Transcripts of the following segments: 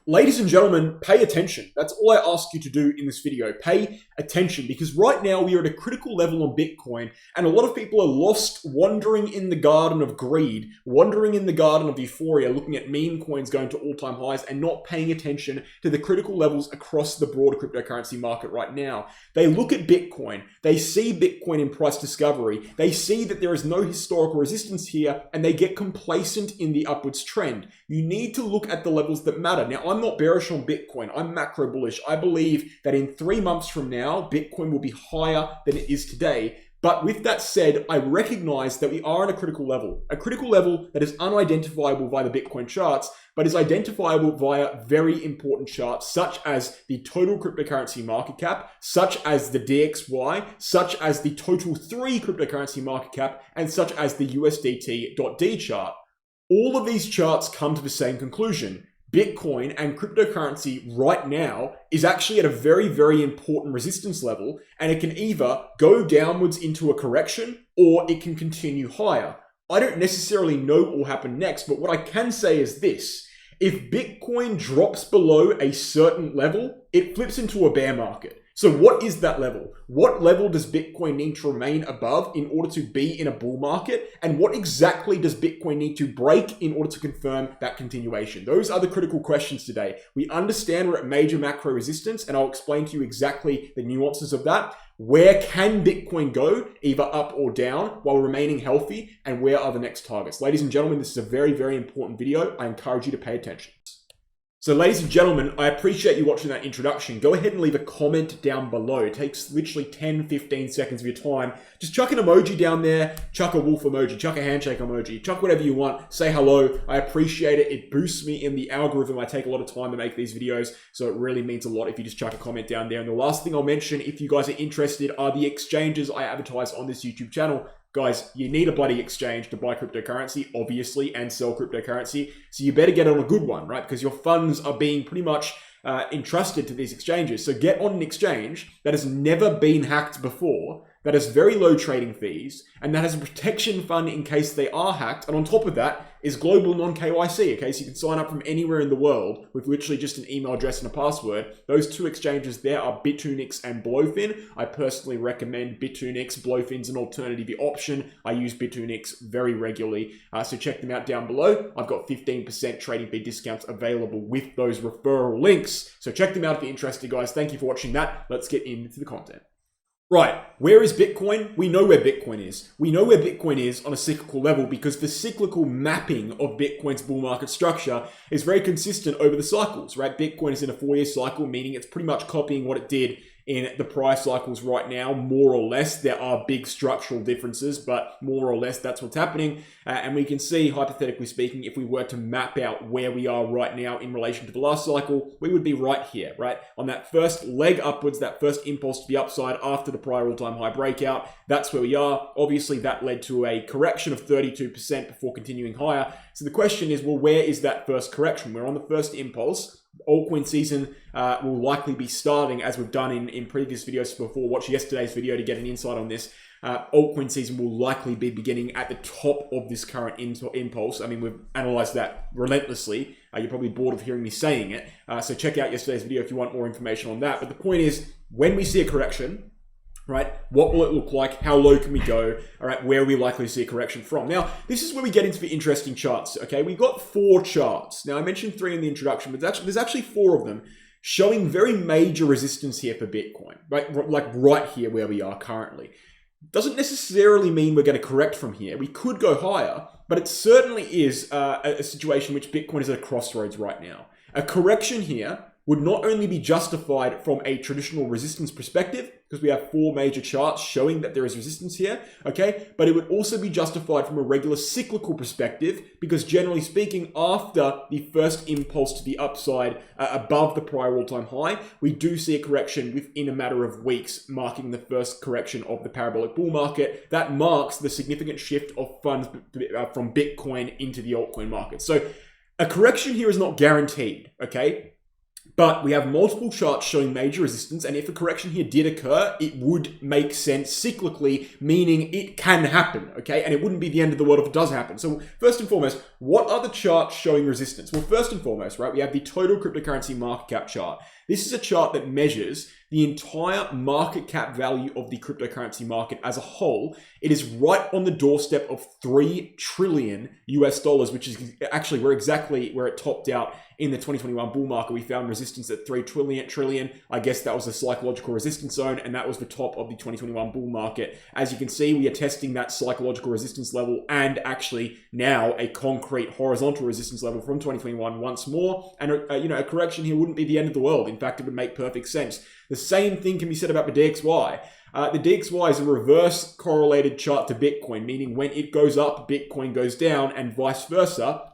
Ladies and gentlemen, pay attention. That's all I ask you to do in this video. Pay attention, because right now we are at a critical level on Bitcoin, and a lot of people are lost, wandering in the garden of greed, wandering in the garden of euphoria, looking at meme coins going to all-time highs and not paying attention to the critical levels across the broader cryptocurrency market right now. They look at Bitcoin, they see Bitcoin in price discovery, they see that there is no historical resistance here, and they get complacent in the upwards trend. You need to look at the levels that matter. Now, I'm not bearish on Bitcoin. I'm macro bullish. I believe that in 3 months from now, Bitcoin will be higher than it is today. But with that said, I recognize that we are at a critical level that is unidentifiable via the Bitcoin charts, but is identifiable via very important charts, such as the total cryptocurrency market cap, such as the DXY, such as the total 3 cryptocurrency market cap, and such as the USDT.D chart. All of these charts come to the same conclusion. Bitcoin and cryptocurrency right now is actually at a very, very important resistance level, and it can either go downwards into a correction or it can continue higher. I don't necessarily know what will happen next, but what I can say is this. If Bitcoin drops below a certain level, it flips into a bear market. So what is that level? What level does Bitcoin need to remain above in order to be in a bull market? And what exactly does Bitcoin need to break in order to confirm that continuation? Those are the critical questions today. We understand we're at major macro resistance, and I'll explain to you exactly the nuances of that. Where can Bitcoin go, either up or down, while remaining healthy? And where are the next targets? Ladies and gentlemen, this is a very, very important video. I encourage you to pay attention. So ladies and gentlemen, I appreciate you watching that introduction. Go ahead and leave a comment down below. It takes literally 10, 15 seconds of your time. Just chuck an emoji down there, chuck a wolf emoji, chuck a handshake emoji, chuck whatever you want, say hello. I appreciate it. It boosts me in the algorithm. I take a lot of time to make these videos, so it really means a lot if you just chuck a comment down there. And the last thing I'll mention, if you guys are interested, are the exchanges I advertise on this YouTube channel. Guys, you need a bloody exchange to buy cryptocurrency, obviously, and sell cryptocurrency. So you better get on a good one, right? Because your funds are being pretty much entrusted to these exchanges. So get on an exchange that has never been hacked before, that has very low trading fees, and that has a protection fund in case they are hacked. And on top of that is global non-KYC, okay? So you can sign up from anywhere in the world with literally just an email address and a password. Those 2 exchanges there are Bitunix and Blowfin. I personally recommend Bitunix. Blowfin's an alternative option. I use Bitunix very regularly. So check them out down below. I've got 15% trading fee discounts available with those referral links. So check them out if you're interested, guys. Thank you for watching that. Let's get into the content. Right, where is Bitcoin? We know where Bitcoin is. We know where Bitcoin is on a cyclical level because the cyclical mapping of Bitcoin's bull market structure is very consistent over the cycles, right? Bitcoin is in a 4-year cycle, meaning it's pretty much copying what it did in the prior cycles right now, more or less. There are big structural differences, but more or less that's what's happening. And we can see, hypothetically speaking, if we were to map out where we are right now in relation to the last cycle, we would be right here, right? On that first leg upwards, that first impulse to the upside after the prior all-time high breakout, that's where we are. Obviously, that led to a correction of 32% before continuing higher. So the question is, well, where is that first correction? We're on the first impulse. Altcoin season will likely be starting, as we've done in previous videos before. Watch yesterday's video to get an insight on this. Altcoin season will likely be beginning at the top of this current impulse. I mean, we've analyzed that relentlessly. You're probably bored of hearing me saying it. So check out yesterday's video if you want more information on that. But the point is, when we see a correction, right, what will it look like? How low can we go? All right, where are we likely to see a correction from? Now, this is where we get into the interesting charts, okay? We've got 4 charts. Now, I mentioned 3 in the introduction, but there's actually 4 of them showing very major resistance here for Bitcoin, right? Like right here where we are currently. Doesn't necessarily mean we're going to correct from here. We could go higher, but it certainly is a situation in which Bitcoin is at a crossroads right now. A correction here would not only be justified from a traditional resistance perspective, because we have 4 major charts showing that there is resistance here, okay? But it would also be justified from a regular cyclical perspective, because generally speaking, after the first impulse to the upside above the prior all-time high, we do see a correction within a matter of weeks, marking the first correction of the parabolic bull market. That marks the significant shift of funds from Bitcoin into the altcoin market. So a correction here is not guaranteed, okay? But we have multiple charts showing major resistance, and if a correction here did occur, it would make sense cyclically, meaning it can happen, okay? And it wouldn't be the end of the world if it does happen. So first and foremost, what are the charts showing resistance? Well, first and foremost, right, we have the total cryptocurrency market cap chart. This is a chart that measures the entire market cap value of the cryptocurrency market as a whole. It is right on the doorstep of $3 trillion US, which is actually exactly where it topped out in the 2021 bull market. We found resistance at 3 trillion. I guess that was the psychological resistance zone, and that was the top of the 2021 bull market. As you can see, we are testing that psychological resistance level and actually now a concrete horizontal resistance level from 2021 once more. And a correction here wouldn't be the end of the world. In fact, it would make perfect sense. The same thing can be said about the DXY. The DXY is a reverse correlated chart to Bitcoin, meaning when it goes up, Bitcoin goes down, and vice versa.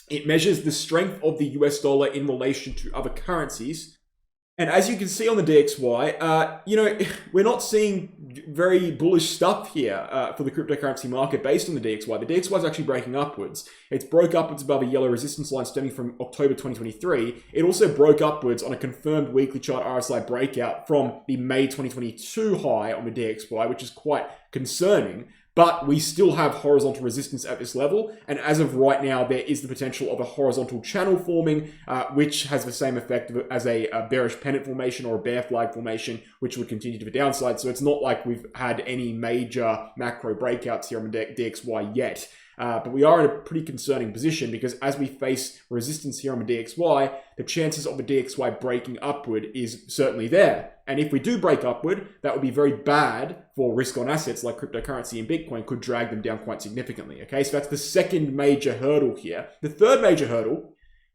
It measures the strength of the US dollar in relation to other currencies. And as you can see on the DXY, we're not seeing very bullish stuff here for the cryptocurrency market based on the DXY. The DXY is actually breaking upwards. It's broke upwards above a yellow resistance line stemming from October 2023. It also broke upwards on a confirmed weekly chart RSI breakout from the May 2022 high on the DXY, which is quite concerning. But we still have horizontal resistance at this level. And as of right now, there is the potential of a horizontal channel forming, which has the same effect as a bearish pennant formation or a bear flag formation, which would continue to the downside. So it's not like we've had any major macro breakouts here on the DXY yet. But we are in a pretty concerning position because as we face resistance here on the DXY, the chances of the DXY breaking upward is certainly there. And if we do break upward, that would be very bad for risk on assets like cryptocurrency and Bitcoin, could drag them down quite significantly. Okay, so that's the second major hurdle here. The third major hurdle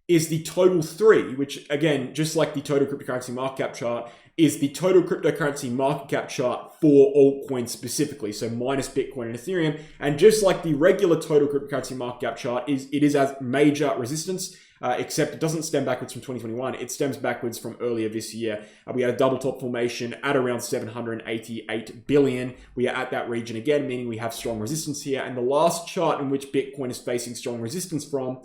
is the total 3, which again, just like the total cryptocurrency market cap chart, is the total cryptocurrency market cap chart for altcoins specifically, so minus Bitcoin and Ethereum. And just like the regular total cryptocurrency market cap chart, it is as major resistance, except it doesn't stem backwards from 2021. It stems backwards from earlier this year. We had a double top formation at around 788 billion. We are at that region again, meaning we have strong resistance here. And the last chart in which Bitcoin is facing strong resistance from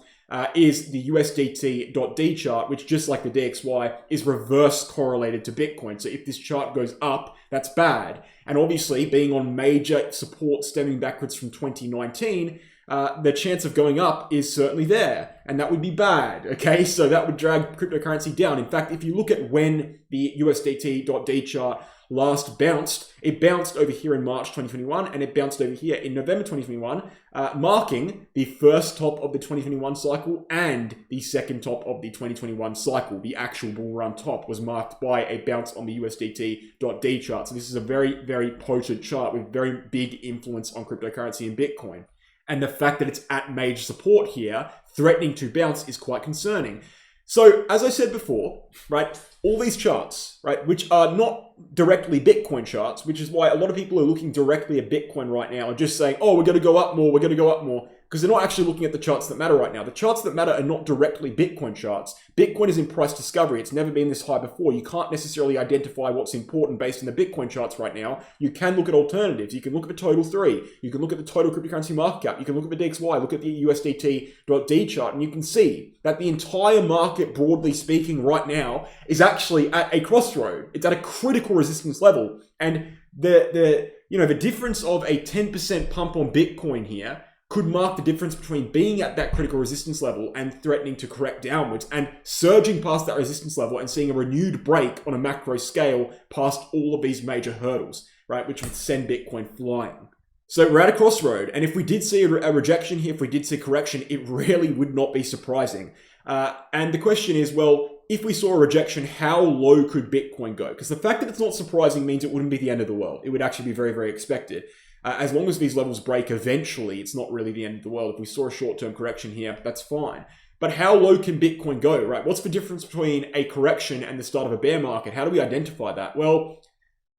is the USDT.D chart, which just like the DXY is reverse correlated to Bitcoin. So if this chart goes up, that's bad. And obviously being on major support stemming backwards from 2019, the chance of going up is certainly there, and that would be bad, okay? So that would drag cryptocurrency down. In fact, if you look at when the USDT.D chart last bounced, it bounced over here in March 2021, and it bounced over here in November 2021, marking the first top of the 2021 cycle and the second top of the 2021 cycle. The actual bull run top was marked by a bounce on the USDT.D chart. So this is a very, very potent chart with very big influence on cryptocurrency and Bitcoin. And the fact that it's at major support here, threatening to bounce, is quite concerning. So, as I said before, right, all these charts, right, which are not directly Bitcoin charts, which is why a lot of people are looking directly at Bitcoin right now and just saying, oh, we're going to go up more, we're going to go up more, because they're not actually looking at the charts that matter right now. The charts that matter are not directly Bitcoin charts. Bitcoin is in price discovery. It's never been this high before. You can't necessarily identify what's important based on the Bitcoin charts right now. You can look at alternatives. You can look at the total 3. You can look at the total cryptocurrency market cap. You can look at the DXY, look at the USDT.D chart, and you can see that the entire market, broadly speaking, right now is actually at a crossroad. It's at a critical resistance level. And the difference of a 10% pump on Bitcoin here could mark the difference between being at that critical resistance level and threatening to correct downwards and surging past that resistance level and seeing a renewed break on a macro scale past all of these major hurdles, right, which would send Bitcoin flying. So we're at a crossroad, and if we did see a rejection here, if we did see correction, it really would not be surprising. And the question is, well, if we saw a rejection, how low could Bitcoin go? Because the fact that it's not surprising means it wouldn't be the end of the world. It would actually be very, very expected. As long as these levels break eventually, it's not really the end of the world. If we saw a short-term correction here, that's fine. But how low can Bitcoin go, right? What's the difference between a correction and the start of a bear market? How do we identify that? Well,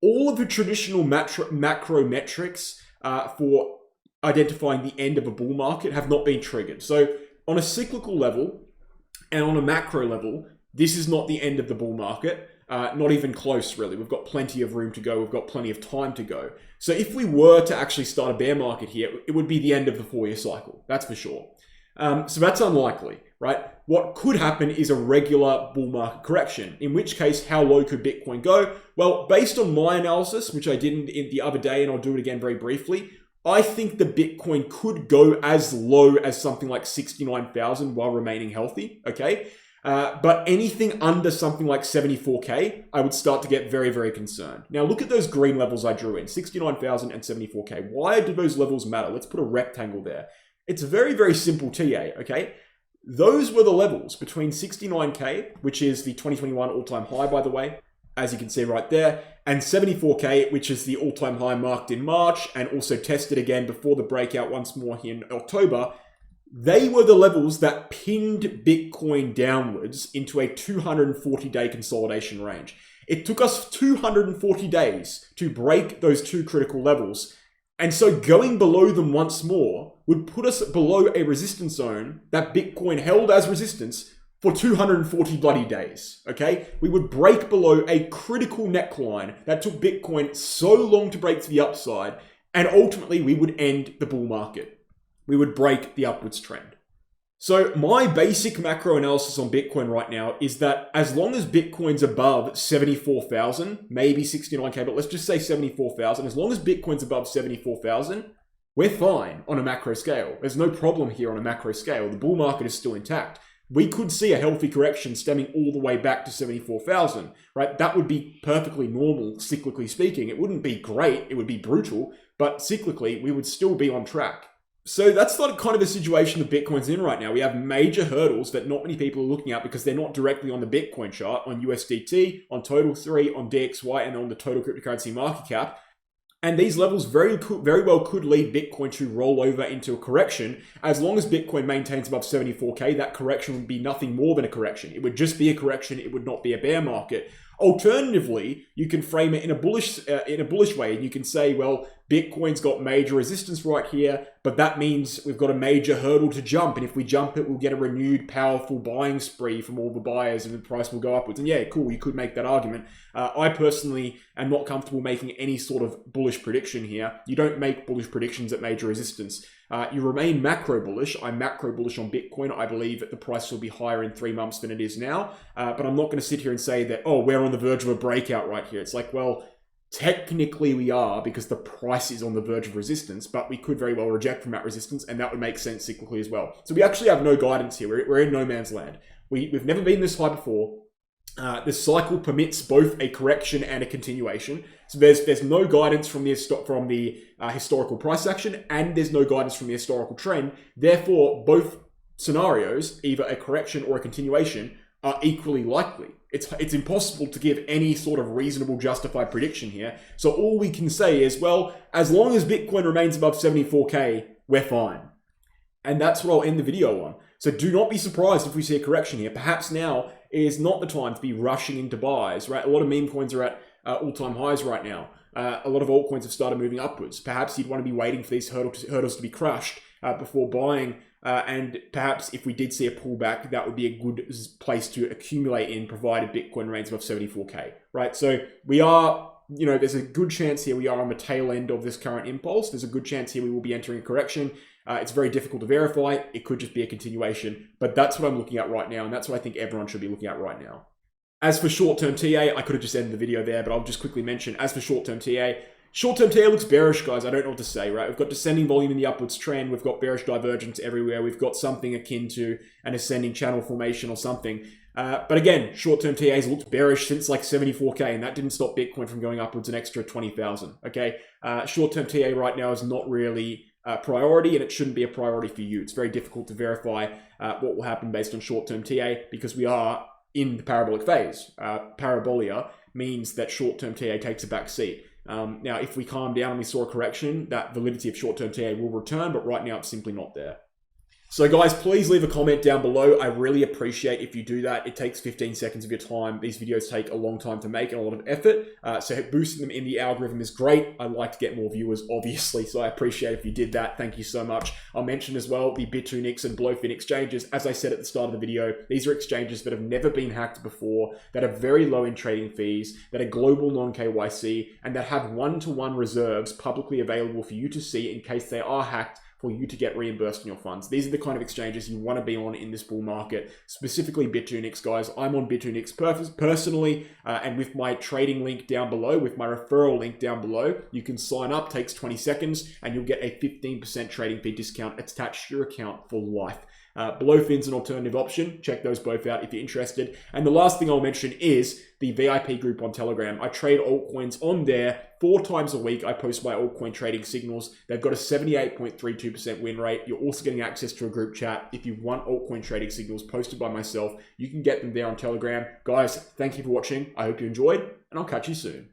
all of the traditional macro metrics for identifying the end of a bull market have not been triggered. So on a cyclical level and on a macro level, this is not the end of the bull market. Not even close, really. We've got plenty of room to go. We've got plenty of time to go. So if we were to actually start a bear market here, it would be the end of the 4-year cycle. That's for sure. So that's unlikely. right? What could happen is a regular bull market correction, in which case, how low could Bitcoin go? Well, based on my analysis, which I did in the other day, and I'll do it again very briefly, I think the Bitcoin could go as low as something like 69,000 while remaining healthy, okay? But anything under something like 74K, I would start to get very, very concerned. Now, look at those green levels I drew in, 69,000 and 74K. Why do those levels matter? Let's put a rectangle there. It's very, very simple, TA, okay? Those were the levels between 69K, which is the 2021 all-time high, by the way, as you can see right there, and 74K, which is the all-time high marked in March and also tested again before the breakout once more here in October. They were the levels that pinned Bitcoin downwards into a 240-day consolidation range. It took us 240 days to break those two critical levels. And so going below them once more would put us below a resistance zone that Bitcoin held as resistance for 240 bloody days, okay? We would break below a critical neckline that took Bitcoin so long to break to the upside, and ultimately we would end the bull market. We would break the upwards trend. So my basic macro analysis on Bitcoin right now is that as long as Bitcoin's above 74,000, maybe 69K, but let's just say 74,000, as long as Bitcoin's above 74,000, we're fine on a macro scale. There's no problem here on a macro scale. The bull market is still intact. We could see a healthy correction stemming all the way back to 74,000, right? That would be perfectly normal, cyclically speaking. It wouldn't be great, it would be brutal, but cyclically, we would still be on track. So that's not kind of the situation that Bitcoin's in right now. We have major hurdles that not many people are looking at because they're not directly on the Bitcoin chart, on USDT, on Total3, on DXY, and on the total cryptocurrency market cap. And these levels very well could lead Bitcoin to roll over into a correction. As long as Bitcoin maintains above 74K, that correction would be nothing more than a correction. It would just be a correction. It would not be a bear market. Alternatively, you can frame it in a bullish way, and you can say, well, Bitcoin's got major resistance right here, but that means we've got a major hurdle to jump, and if we jump it, we'll get a renewed powerful buying spree from all the buyers, and the price will go upwards. And yeah, cool, you could make that argument. I personally am not comfortable making any sort of bullish prediction here. You don't make bullish predictions at major resistance. You remain macro bullish. I'm macro bullish on Bitcoin. I believe that the price will be higher in 3 months than it is now. But I'm not going to sit here and say that, oh, we're on the verge of a breakout right here. It's like, well, technically we are because the price is on the verge of resistance, but we could very well reject from that resistance, and that would make sense cyclically as well. So we actually have no guidance here. We're in no man's land. We've never been this high before. This cycle permits both a correction and a continuation. So there's no guidance from the historical price action, and there's no guidance from the historical trend. Therefore, both scenarios, either a correction or a continuation, are equally likely. It's impossible to give any sort of reasonable justified prediction here. So all we can say is, well, as long as Bitcoin remains above 74K, we're fine. And that's what I'll end the video on. So do not be surprised if we see a correction here. Perhaps now is not the time to be rushing into buys, right? A lot of meme coins are at all-time highs right now. A lot of altcoins have started moving upwards. Perhaps you'd want to be waiting for these hurdles to be crushed before buying. And perhaps if we did see a pullback, that would be a good place to accumulate in, provided Bitcoin remains above 74K, right? So we are, there's a good chance here we are on the tail end of this current impulse. There's a good chance here we will be entering a correction. It's very difficult to verify. It could just be a continuation, but that's what I'm looking at right now, and that's what I think everyone should be looking at right now. As for short-term TA, I could have just ended the video there, but I'll just quickly mention, as for short-term TA looks bearish, guys. I don't know what to say, right? We've got descending volume in the upwards trend. We've got bearish divergence everywhere. We've got something akin to an ascending channel formation or something. But again, short-term TAs looked bearish since like 74K, and that didn't stop Bitcoin from going upwards an extra 20,000, okay? Short-term TA right now is not really priority, and it shouldn't be a priority for you. It's very difficult to verify what will happen based on short-term TA because we are in the parabolic phase. Parabolia means that short-term TA takes a back seat. Now, if we calm down and we saw a correction, that validity of short-term TA will return, but right now it's simply not there. So guys, please leave a comment down below. I really appreciate if you do that. It takes 15 seconds of your time. These videos take a long time to make and a lot of effort. So boosting them in the algorithm is great. I'd like to get more viewers, obviously, so I appreciate if you did that. Thank you so much. I'll mention as well the Bitunix and Blowfin exchanges. As I said at the start of the video, these are exchanges that have never been hacked before, that are very low in trading fees, that are global non-KYC, and that have one-to-one reserves publicly available for you to see in case they are hacked for you to get reimbursed in your funds. These are the kind of exchanges you want to be on in this bull market, specifically Bitcoin, guys. I'm on Bitcoin personally, and with my trading link down below, with my referral link down below, you can sign up, takes 20 seconds, and you'll get a 15% trading fee discount attached to your account for life. Blowfin's an alternative option. Check those both out if you're interested. And the last thing I'll mention is the VIP group on Telegram. I trade altcoins on there 4 times a week. I post my altcoin trading signals. They've got a 78.32% win rate. You're also getting access to a group chat. If you want altcoin trading signals posted by myself, you can get them there on Telegram. Guys, thank you for watching. I hope you enjoyed, and I'll catch you soon.